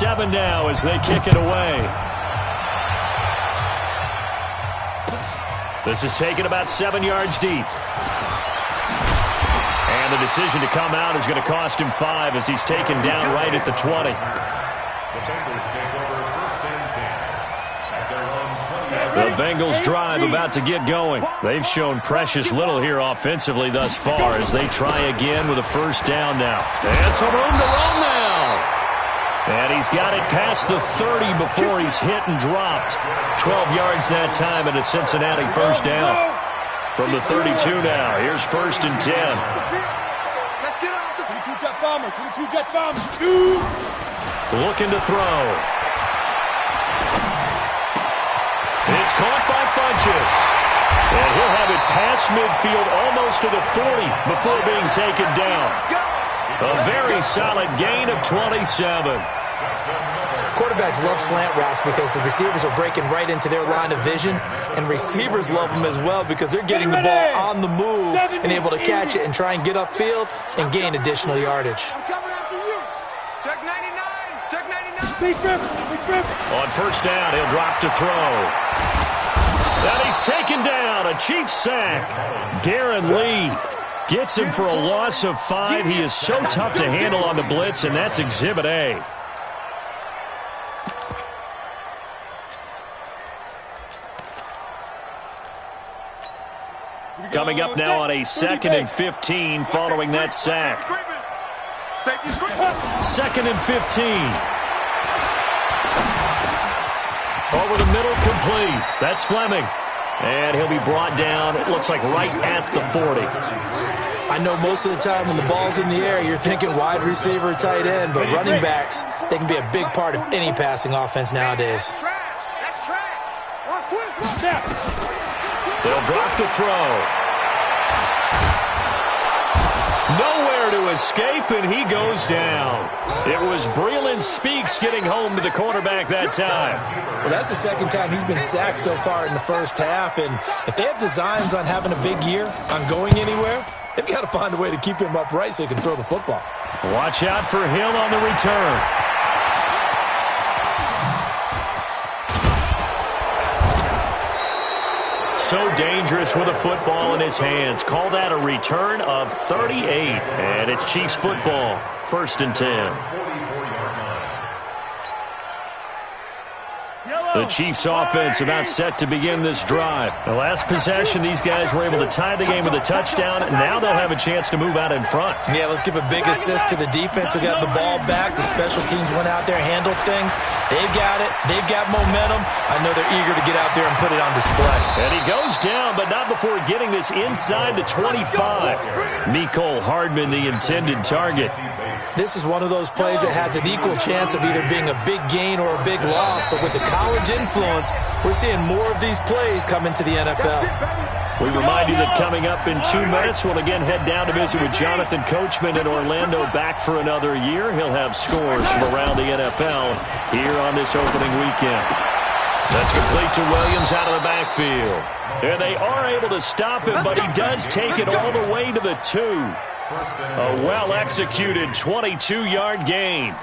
7 now as they kick it away. This is taken about 7 yards deep. And the decision to come out is going to cost him 5 as he's taken down right at the 20. The Bengals drive about to get going. They've shown precious little here offensively thus far as they try again with a first down now. And some room to run now. And he's got it past the 30 before he's hit and dropped. 12 yards that time and a Cincinnati first down. From the 32 now, here's 1st and 10. Let's get off the 22-jet bomber, 22-jet bomber. Looking to throw. It's caught by Funchess. And he'll have it past midfield almost to the 40 before being taken down. A very solid gain of 27. Quarterbacks love slant routes because the receivers are breaking right into their line of vision, and receivers love them as well because they're getting the ball on the move and able to catch it and try and get upfield and gain additional yardage. I'm coming after you. Check 99. Check 99. Big Griffin. On first down, he'll drop to throw. And he's taken down. A Chiefs sack. Darren Lee gets him for a loss of 5. He is so tough to handle on the blitz, and that's Exhibit A. Coming up now on a 2nd and 15 following that sack. 2nd and 15. Over the middle, complete. That's Fleming. And he'll be brought down, it looks like right at the 40. I know most of the time when the ball's in the air, you're thinking wide receiver, tight end, but running backs, they can be a big part of any passing offense nowadays. That's trash. They'll drop to throw. Nowhere to escape, and he goes down. It was Breeland Speaks getting home to the quarterback that time. Well, that's the second time he's been sacked so far in the first half, and if they have designs on having a big year, on going anywhere, they've got to find a way to keep him upright so he can throw the football. Watch out for Hill on the return. So dangerous with a football in his hands. Call that a return of 38. And it's Chiefs football. 1st and 10. The Chiefs offense about set to begin this drive. The last possession, these guys were able to tie the game with a touchdown, and now they'll have a chance to move out in front. Yeah, let's give a big assist to the defense who got the ball back. The special teams went out there, handled things. They've got it. They've got momentum. I know they're eager to get out there and put it on display. And he goes down, but not before getting this inside the 25. Mecole Hardman, the intended target. This is one of those plays that has an equal chance of either being a big gain or a big loss, but with the college influence, we're seeing more of these plays come into the NFL. We remind you that coming up in 2 minutes, we'll again head down to visit with Jonathan Coachman in Orlando, back for another year. He'll have scores from around the NFL here on this opening weekend. That's complete to Williams out of the backfield. And they are able to stop him, but he does take it all the way to the 2. A well-executed 22-yard gain.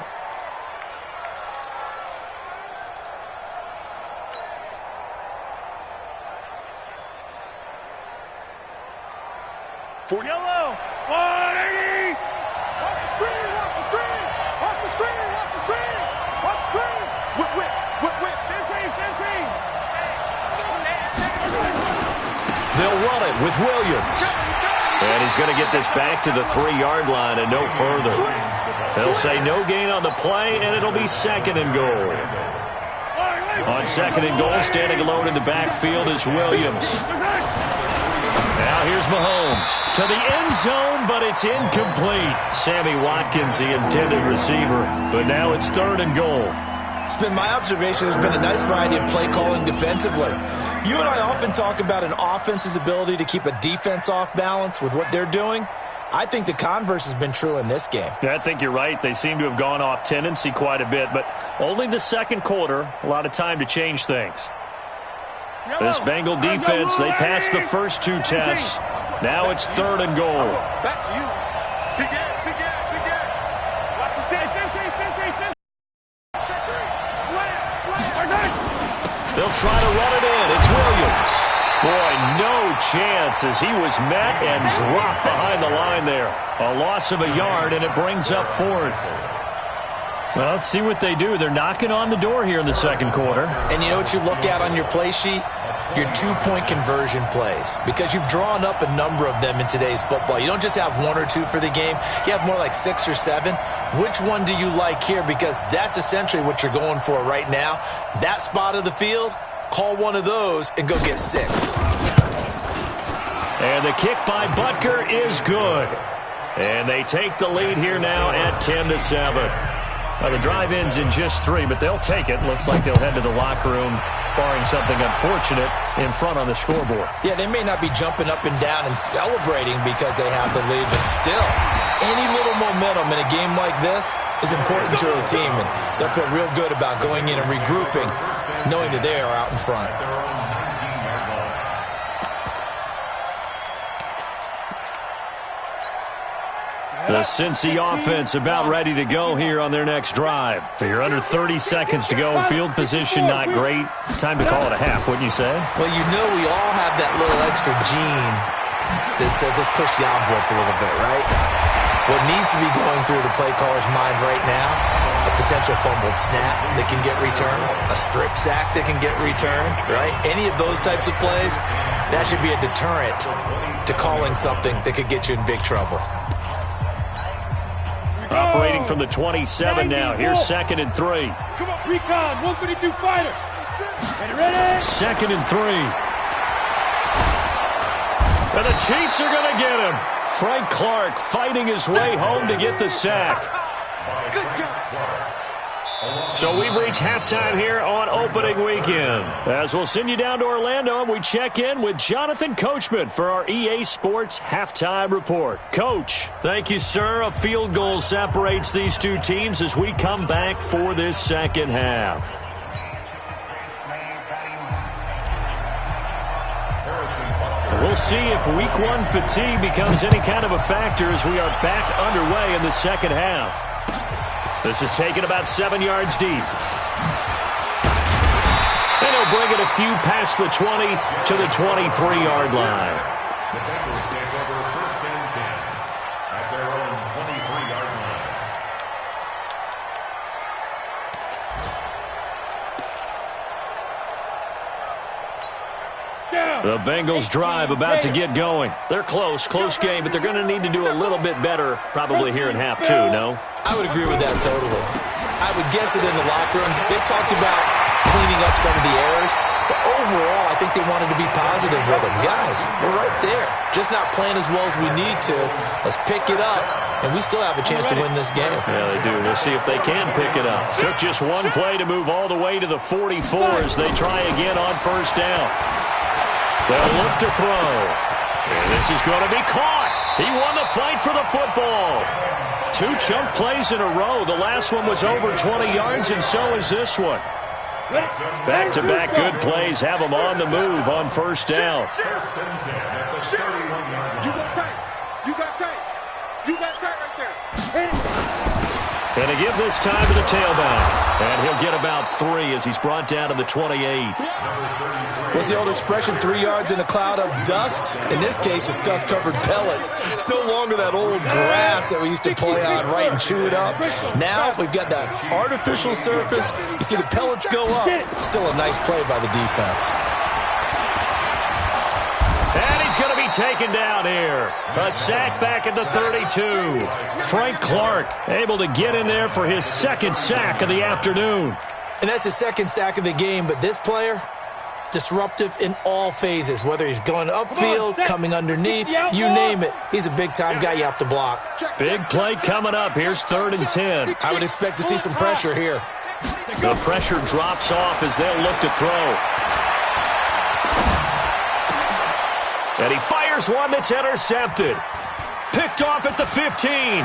For yellow. 180. Watch the screen. Watch the screen. Watch the screen. Watch the screen. Watch the screen. Whip, whip. Whip, whip. 15. They'll run it with Williams. And he's going to get this back to the 3-yard line and no further. They'll say no gain on the play, and it'll be 2nd and goal. On 2nd and goal, standing alone in the backfield is Williams. Now here's Mahomes to the end zone, but it's incomplete. Sammy Watkins, the intended receiver, but now it's 3rd and goal. It's been my observation there's been a nice variety of play calling defensively. You and I often talk about an offense's ability to keep a defense off balance with what they're doing. I think the converse has been true in this game. I think you're right. They seem to have gone off tendency quite a bit, but only the second quarter, a lot of time to change things. This Bengal defense, they passed the first 2 tests. Now it's 3rd and goal. Back to you. Big Ed. Watch the safe. They'll try to run it in. It's Williams. Boy, no chance as he was met and dropped behind the line there. A loss of a yard, and it brings up fourth. Well, let's see what they do. They're knocking on the door here in the second quarter. And you know what you look at on your play sheet? Your two-point conversion plays, because you've drawn up a number of them in today's football. You don't just have one or two for the game. You have more like 6 or 7. Which one do you like here? Because that's essentially what you're going for right now. That spot of the field, call one of those and go get 6. And the kick by Butker is good. And they take the lead here now at 10-7. Well, the drive ends in just 3, but they'll take it. Looks like they'll head to the locker room, barring something unfortunate, in front on the scoreboard. Yeah, they may not be jumping up and down and celebrating because they have the lead, but still, any little momentum in a game like this is important to a team, and they'll feel real good about going in and regrouping, knowing that they are out in front. The Cincy offense about ready to go here on their next drive. You're under 30 seconds to go. Field position not great. Time to call it a half, wouldn't you say? Well, you know we all have that little extra gene that says let's push the envelope a little bit, right? What needs to be going through the play caller's mind right now, a potential fumbled snap that can get returned, a strip sack that can get returned, right? Any of those types of plays, that should be a deterrent to calling something that could get you in big trouble. Operating from the 27 now. Here's 2nd and 3. Come on, recon, 132 fighter. Ready? 2nd and 3. And the Chiefs are going to get him. Frank Clark fighting his way home to get the sack. Good job. So we've reached halftime here on opening weekend. As we'll send you down to Orlando, and we check in with Jonathan Coachman for our EA Sports Halftime Report. Coach, thank you, sir. A field goal separates these two teams as we come back for this second half. We'll see if Week 1 fatigue becomes any kind of a factor as we are back underway in the second half. This is taken about 7 yards deep. And he'll bring it a few past the 20 to the 23-yard line. The Bengals take over 1st and 10 at their own 23-yard line. The Bengals drive about to get going. They're close game, but they're going to need to do a little bit better probably here in half 2, no? I would agree with that totally. I would guess it in the locker room. They talked about cleaning up some of the errors, but overall, I think they wanted to be positive with them. Guys, we're right there. Just not playing as well as we need to. Let's pick it up, and we still have a chance to win this game. Yeah, they do. We'll see if they can pick it up. Took just one play to move all the way to the 44 as they try again on 1st down. They'll look to throw. And this is going to be caught. He won the fight for the football. 2 chunk plays in a row. The last one was over 20 yards, and so is this one. Back-to-back good plays have them on the move on 1st down. 1st and 10 at the 31-yard line. You got tight. You got tight. You got tight right there. And they give this time to the tailback. And he'll get about 3 as he's brought down to the 28. What's the old expression, 3 yards in a cloud of dust? In this case, it's dust-covered pellets. It's no longer that old grass that we used to play on, right, and chew it up. Now we've got that artificial surface. You see the pellets go up. Still a nice play by the defense. And he's going to be taken down here. A sack back at the 32. Frank Clark able to get in there for his 2nd sack of the afternoon. And that's his 2nd sack of the game, but this player, disruptive in all phases, whether he's going upfield, coming underneath, you name it. He's a big-time guy you have to block. Big play coming up. Here's 3rd and 10. I would expect to see some pressure here. The pressure drops off as they'll look to throw. And he fires one that's intercepted. Picked off at the 15.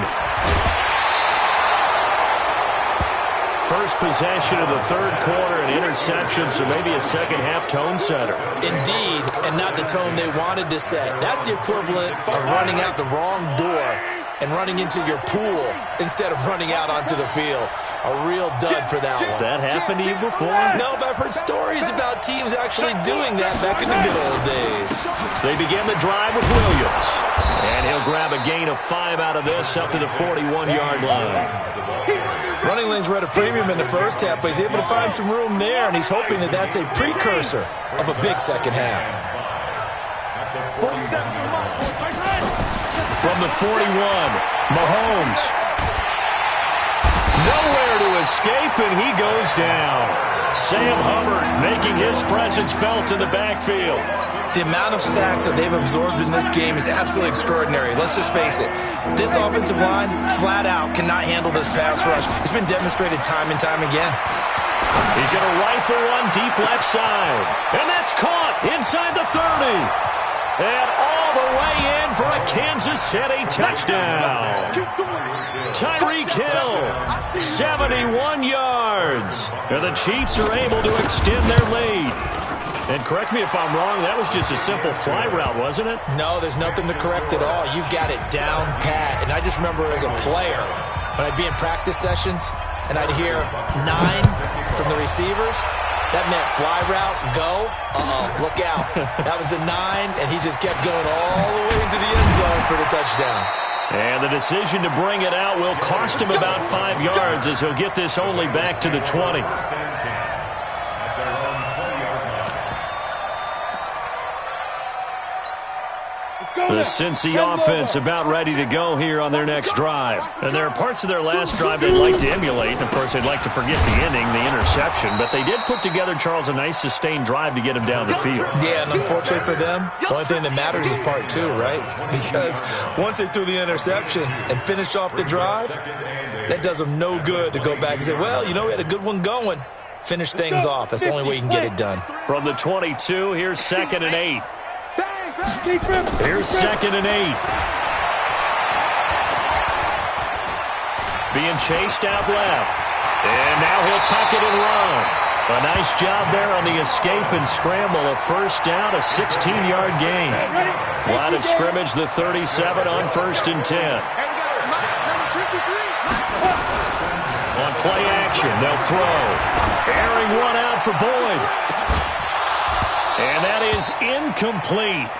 First possession of the 3rd quarter, an interception, so maybe a second-half tone setter. Indeed, and not the tone they wanted to set. That's the equivalent of running out the wrong door and running into your pool instead of running out onto the field. A real dud for that one. Has that happened to you before? No, but I've heard stories about teams actually doing that back in the good old days. They begin the drive with Williams. And he'll grab a gain of 5 out of this up to the 41-yard line. Running lanes were at a premium in the first half, but he's able to find some room there, and he's hoping that that's a precursor of a big second half. From the 41, Mahomes. Nowhere to escape, and he goes down. Sam Hubbard making his presence felt in the backfield. The amount of sacks that they've absorbed in this game is absolutely extraordinary. Let's just face it. This offensive line, flat out, cannot handle this pass rush. It's been demonstrated time and time again. He's going to rifle one deep left side. And that's caught inside the 30. And all the way in for a Kansas City touchdown. Tyreek Hill, 71 yards. And the Chiefs are able to extend their lead. And correct me if I'm wrong, that was just a simple fly route, wasn't it? No, there's nothing to correct at all. You've got it down pat. And I just remember as a player, when I'd be in practice sessions, and I'd hear 9 from the receivers, that meant fly route, go, look out. That was the 9, and he just kept going all the way into the end zone for the touchdown. And the decision to bring it out will cost him about 5 yards as he'll get this only back to the 20. The Cincy offense about ready to go here on their next drive. And there are parts of their last drive they'd like to emulate. And, of course, they'd like to forget the ending, the interception. But they did put together, Charles, a nice sustained drive to get him down the field. Yeah, and unfortunately for them, the only thing that matters is part 2, right? Because once they threw the interception and finished off the drive, that does them no good to go back and say, well, you know, we had a good one going. Finish things off. That's the only way you can get it done. From the 22, here's 2nd and 8. Here's 2nd and 8. Being chased out left. And now he'll tuck it and run. A nice job there on the escape and scramble. A first down, a 16-yard gain. Line of scrimmage, the 37 on 1st and 10. On play action, they'll throw. Airing one out for Boyd. And that is incomplete.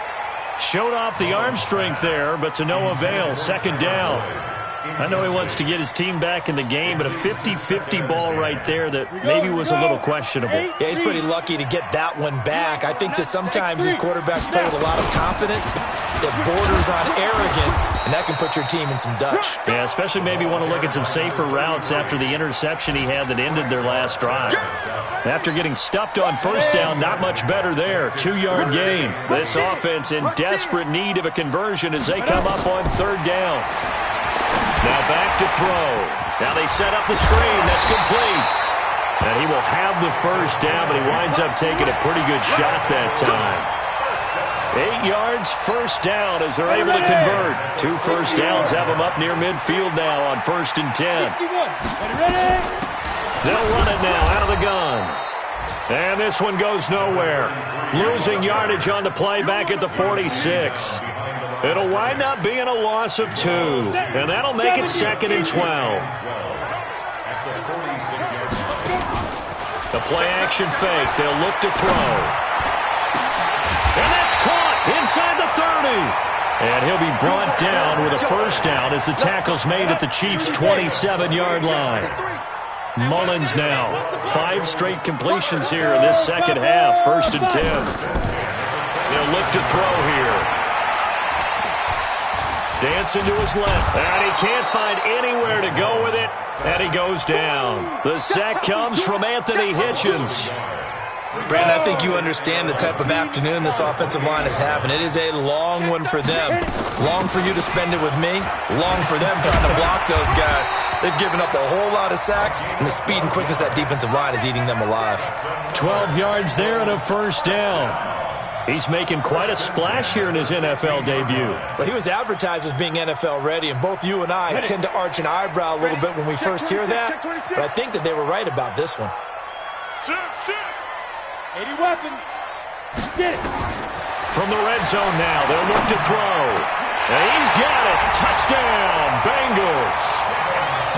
Showed off the arm strength there, but to no avail. 2nd down. I know he wants to get his team back in the game, but a 50-50 ball right there that maybe was a little questionable. Yeah, he's pretty lucky to get that one back. I think that sometimes these quarterbacks play with a lot of confidence that borders on arrogance, and that can put your team in some Dutch. Yeah, especially maybe want to look at some safer routes after the interception he had that ended their last drive. After getting stuffed on 1st down, not much better there. 2-yard gain. This offense in desperate need of a conversion as they come up on 3rd down. Now back to throw. Now they set up the screen. That's complete. And he will have the 1st down, but he winds up taking a pretty good shot that time. 8 yards, 1st down as they're able to convert. 2 first downs have them up near midfield now on 1st and 10. They'll run it now out of the gun. And this one goes nowhere. Losing yardage on the play back at the 46. It'll wind up being a loss of 2. And that'll make it 2nd and 12. The play action fake. They'll look to throw. And that's caught inside the 30. And he'll be brought down with a 1st down as the tackle's made at the Chiefs' 27-yard line. Mullins now. 5 straight completions here in this 2nd half. 1st and 10. They'll look to throw here. Dancing to his left. And he can't find anywhere to go with it. And he goes down. The sack comes from Anthony Hitchens. Brandon, I think you understand the type of afternoon this offensive line is having. It is a long one for them. Long for you to spend it with me. Long for them trying to block those guys. They've given up a whole lot of sacks, and the speed and quickness of that defensive line is eating them alive. 12 yards there and a 1st down. He's making quite a splash here in his NFL debut. Well, he was advertised as being NFL ready, and both you and I tend to arch an eyebrow a little bit when we first hear that. But I think that they were right about this one. 80 weapon. Get it. From the red zone now, they'll look to throw. And he's got it. Touchdown, Bengals.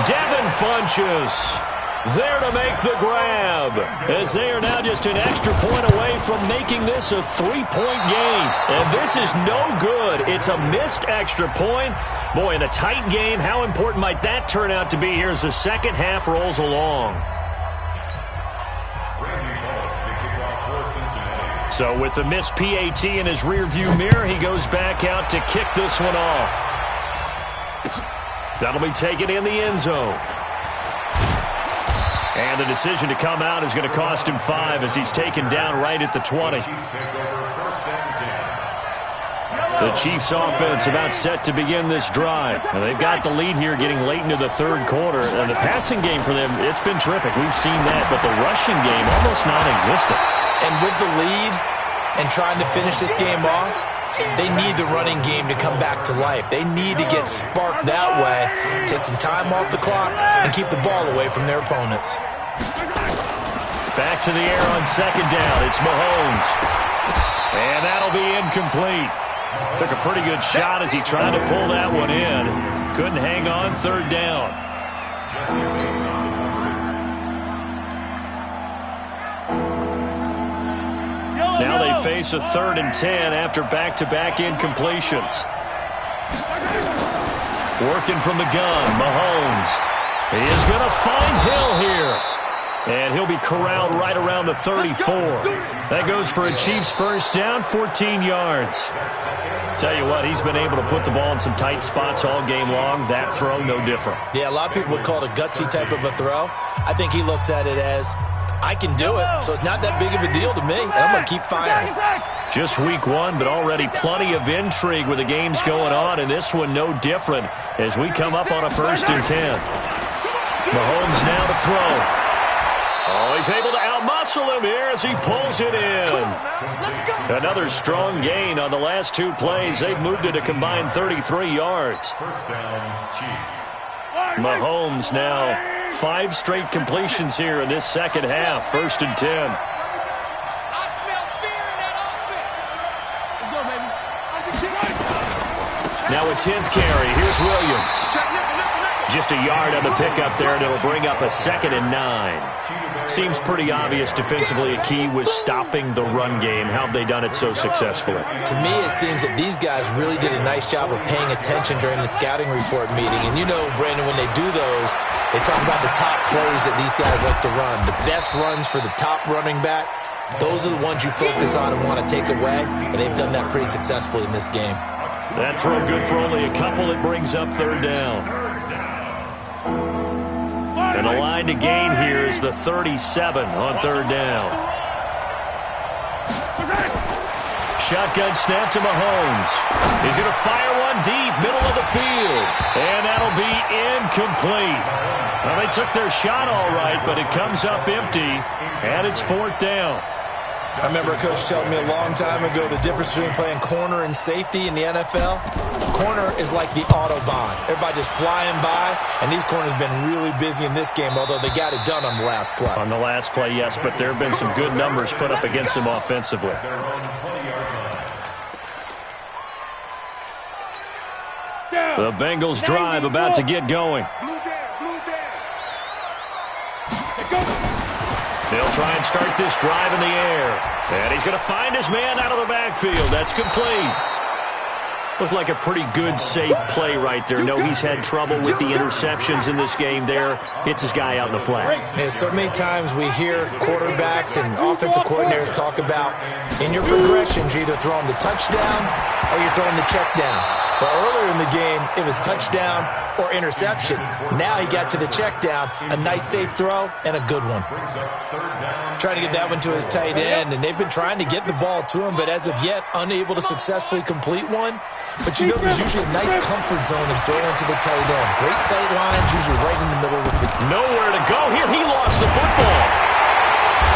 Devin Funchess. There to make the grab, as they are now just an extra point away from making this a 3-point game. And this is no good. It's a missed extra point. Boy, in a tight game, how important might that turn out to be here as the second half rolls along? So with the missed PAT in his rearview mirror, he goes back out to kick this one off. That'll be taken in the end zone. And the decision to come out is going to cost him 5 as he's taken down right at the 20. The Chiefs offense about set to begin this drive. And they've got the lead here getting late into the third quarter. And the passing game for them, it's been terrific. We've seen that. But the rushing game almost non-existent. And with the lead and trying to finish this game off, they need the running game to come back to life. They need to get sparked that way, take some time off the clock, and keep the ball away from their opponents. Back to the air on second down. It's Mahomes. And that'll be incomplete. Took a pretty good shot as he tried to pull that one in. Couldn't hang on third down. Now they face a 3rd and 10 after back-to-back incompletions. Working from the gun, Mahomes. He is going to find Hill here. And he'll be corralled right around the 34. That goes for a Chiefs first down, 14 yards. Tell you what, he's been able to put the ball in some tight spots all game long. That throw, no different. Yeah, a lot of people would call it a gutsy type of a throw. I think he looks at it as, I can do it, so it's not that big of a deal to me, and I'm going to keep firing. Just week 1, but already plenty of intrigue with the games going on, and this one no different as we come up on a 1st and 10. Mahomes now to throw. Oh, he's able to outmuscle him here as he pulls it in. Another strong gain on the last 2 plays. They've moved it a combined 33 yards. First down, Chiefs. Mahomes now 5 straight completions here in this second half. 1st and 10. Now a 10th carry. Here's Williams. Just a yard on the pickup there, and it'll bring up a 2nd and 9. Seems pretty obvious defensively a key was stopping the run game. How have they done it so successfully? To me, it seems that these guys really did a nice job of paying attention during the scouting report meeting. And you know, Brandon, when they do those, they talk about the top plays that these guys like to run. The best runs for the top running back, those are the ones you focus on and want to take away. And they've done that pretty successfully in this game. That throw good for only a couple. It brings up 3rd down. And the line to gain here is the 37 on 3rd down. Shotgun snap to Mahomes. He's going to fire one deep, middle of the field. And that'll be incomplete. Well, they took their shot all right, but it comes up empty, and it's 4th down. I remember a coach telling me a long time ago the difference between playing corner and safety in the NFL. Corner is like the Autobahn. Everybody just flying by, and these corners have been really busy in this game, although they got it done on the last play. On the last play, yes, but there have been some good numbers put up against them offensively. The Bengals drive about to get going. They'll try and start this drive in the air. And he's going to find his man out of the backfield. That's complete. Looked like a pretty good, safe play right there. No, he's had trouble with the interceptions in this game there. Hits his guy out in the flat. Yeah, so many times we hear quarterbacks and offensive coordinators talk about in your progressions, you're either throwing the touchdown or you're throwing the check down. But earlier in the game, it was touchdown or interception. Now he got to the check down, a nice safe throw, and a good one. Trying to get that one to his tight end, and they've been trying to get the ball to him, but as of yet, unable to successfully complete one. But you know there's usually a nice comfort zone in throwing to the tight end. Great sight lines, usually right in the middle of the field. Nowhere to go here. He lost the football.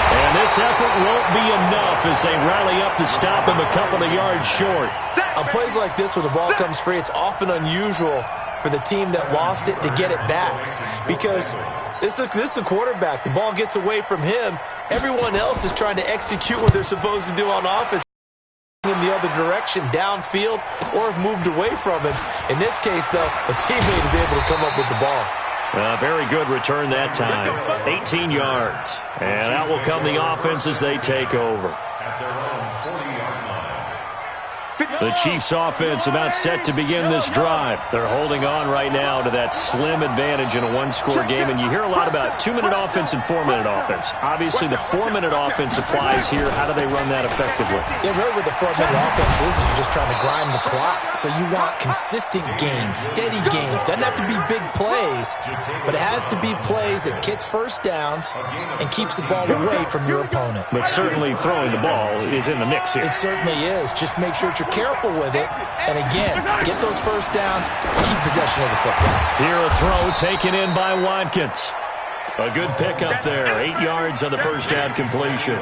And this effort won't be enough as they rally up to stop him a couple of yards short. On plays like this where the ball comes free, it's often unusual for the team that lost it to get it back. Because this is a quarterback. The ball gets away from him. Everyone else is trying to execute what they're supposed to do on offense in the other direction, downfield, or moved away from him. In this case, though, a teammate is able to come up with the ball. Very good return that time. 18 yards. And out will come the offense as they take over. At their own 40-yard line. The Chiefs offense about set to begin this drive. They're holding on right now to that slim advantage in a one-score game, and you hear a lot about 2-minute offense and 4-minute offense. Obviously, the 4-minute offense applies here. How do they run that effectively? Yeah, really what the 4-minute offense is you're just trying to grind the clock. So you want consistent gains, steady gains. Doesn't have to be big plays, but it has to be plays that gets first downs and keeps the ball away from your opponent. But certainly throwing the ball is in the mix here. It certainly is. Just make sure that you're careful with it. And again, get those first downs, keep possession of the football. Here a throw taken in by Watkins. A good pickup there. 8 yards on the first down completion.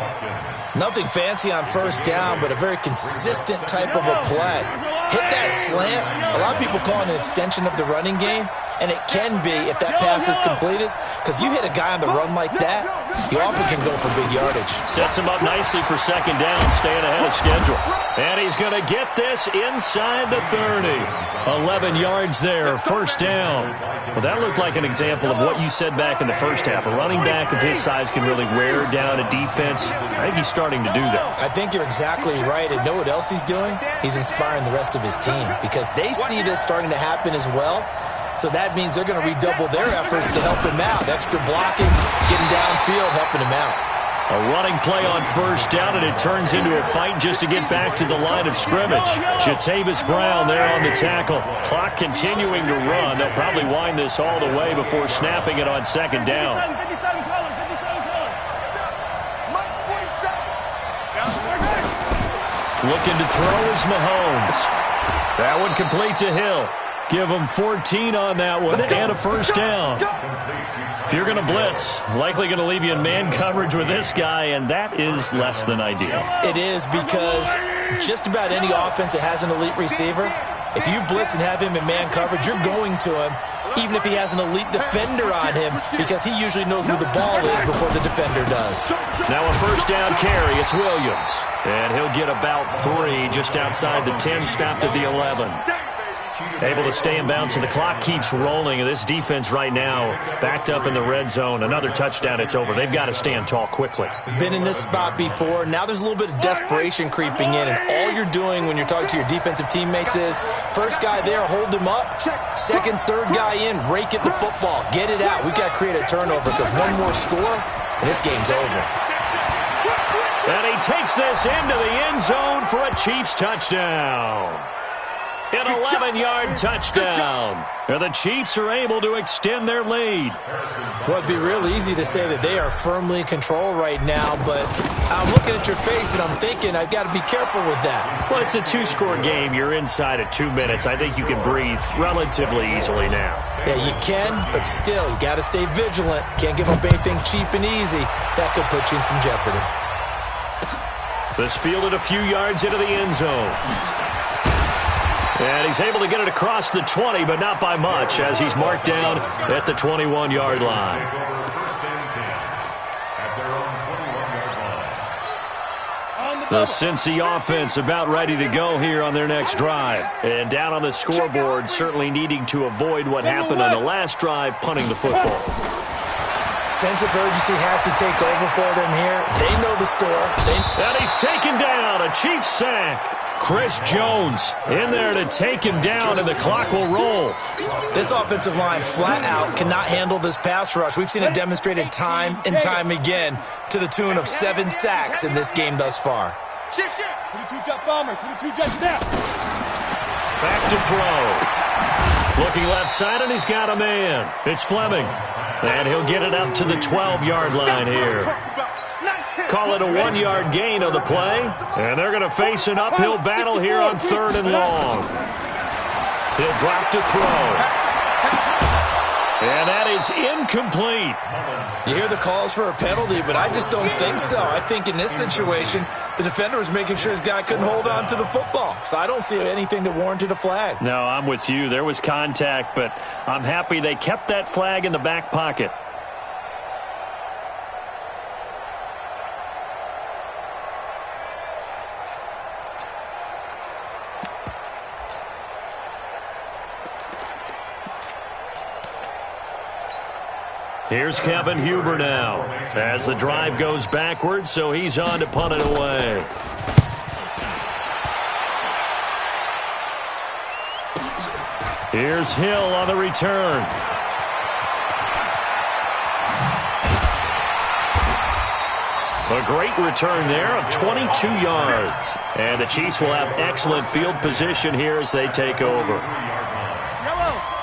Nothing fancy on first down, but a very consistent type of a play. Hit that slant. A lot of people call it an extension of the running game. And it can be if that pass is completed, because you hit a guy on the run like that, you often can go for big yardage. Sets him up nicely for second down, staying ahead of schedule. And he's going to get this inside the 30. 11 yards there, first down. Well, that looked like an example of what you said back in the first half. A running back of his size can really wear down a defense. I think he's starting to do that. I think you're exactly right. And know what else he's doing? He's inspiring the rest of his team, because they see this starting to happen as well. So that means they're going to redouble their efforts to help him out. Extra blocking, getting downfield, helping him out. A running play on first down, and it turns into a fight just to get back to the line of scrimmage. Jatavis Brown there on the tackle. Clock continuing to run. They'll probably wind this all the way before snapping it on second down. Looking to throw is Mahomes. That one complete to Hill. Give him 14 on that one and a first down. If you're going to blitz, likely going to leave you in man coverage with this guy, and that is less than ideal. It is, because just about any offense that has an elite receiver, if you blitz and have him in man coverage, you're going to him, even if he has an elite defender on him, because he usually knows where the ball is before the defender does. Now a first down carry, it's Williams. And he'll get about 3 just outside the 10, stopped at the 11. Able to stay in bounds, and the clock keeps rolling. And this defense right now backed up in the red zone. Another touchdown, it's over. They've got to stand tall quickly. Been in this spot before. Now there's a little bit of desperation creeping in, and all you're doing when you're talking to your defensive teammates is first guy there, hold him up. Second, third guy in, rake at the football. Get it out. We've got to create a turnover, because one more score, and this game's over. And he takes this into the end zone for a Chiefs touchdown. An 11-yard touchdown. And the Chiefs are able to extend their lead. Well, it'd be real easy to say that they are firmly in control right now, but I'm looking at your face and I'm thinking I've got to be careful with that. Well, it's a 2-score game. You're inside of 2 minutes. I think you can breathe relatively easily now. Yeah, you can, but still, you got to stay vigilant. Can't give up anything cheap and easy. That could put you in some jeopardy. This fielded a few yards into the end zone. And he's able to get it across the 20, but not by much, as he's marked down at the 21-yard line. The Cincy offense about ready to go here on their next drive. And down on the scoreboard, certainly needing to avoid what happened on the last drive, punting the football. Sense of urgency has to take over for them here. They know the score. And he's taken down, a Chiefs sack. Chris Jones in there to take him down, and the clock will roll. This offensive line flat out cannot handle this pass rush. We've seen it demonstrated time and time again to the tune of 7 sacks in this game thus far. Shift. 22 jet bomber. 22 jet now. Back to throw. Looking left side, and he's got a man. It's Fleming. And he'll get it up to the 12-yard line here. Call it a 1-yard gain on the play. And they're going to face an uphill battle here on 3rd and long. He'll drop to throw. And that is incomplete. You hear the calls for a penalty, but I just don't think so. I think in this situation, the defender was making sure his guy couldn't hold on to the football. So I don't see anything that warranted a flag. No, I'm with you. There was contact, but I'm happy they kept that flag in the back pocket. Here's Kevin Huber now as the drive goes backwards, so he's on to punt it away. Here's Hill on the return. A great return there of 22 yards. And the Chiefs will have excellent field position here as they take over.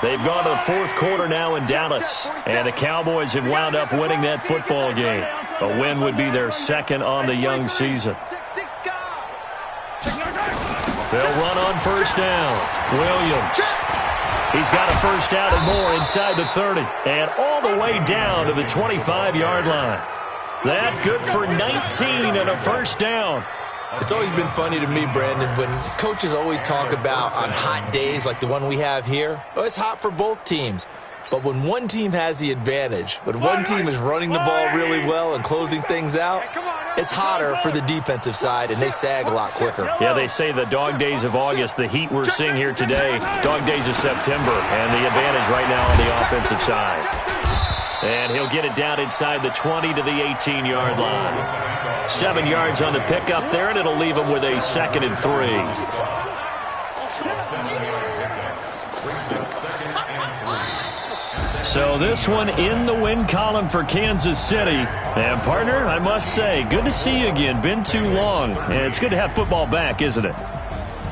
They've gone to the fourth quarter now in Dallas, and the Cowboys have wound up winning that football game. A win would be their second on the young season. They'll run on first down. Williams. He's got a first down and more inside the 30, and all the way down to the 25-yard line. That good for 19 and a first down. It's always been funny to me, Brandon, when coaches always talk about on hot days like the one we have here, oh, it's hot for both teams. But when one team has the advantage, when one team is running the ball really well and closing things out, it's hotter for the defensive side, and they sag a lot quicker. Yeah, they say the dog days of August, the heat we're seeing here today, dog days of September, and the advantage right now on the offensive side. And he'll get it down inside the 20 to the 18-yard line. 7 yards on the pickup there, and it'll leave him with a 2nd and 3. So this one in the win column for Kansas City. And, partner, I must say, good to see you again. Been too long. And it's good to have football back, isn't it?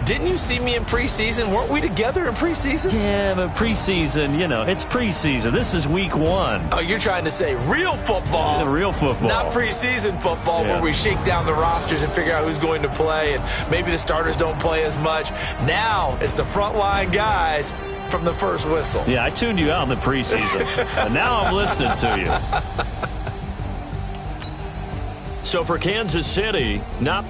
Didn't you see me in preseason? Weren't we together in preseason? Yeah, but preseason, you know, it's preseason. This is week 1. Oh, you're trying to say real football. The real football. Not preseason football where we shake down the rosters and figure out who's going to play, and maybe the starters don't play as much. Now it's the frontline guys from the first whistle. Yeah, I tuned you out in the preseason. And now I'm listening to you. So for Kansas City, not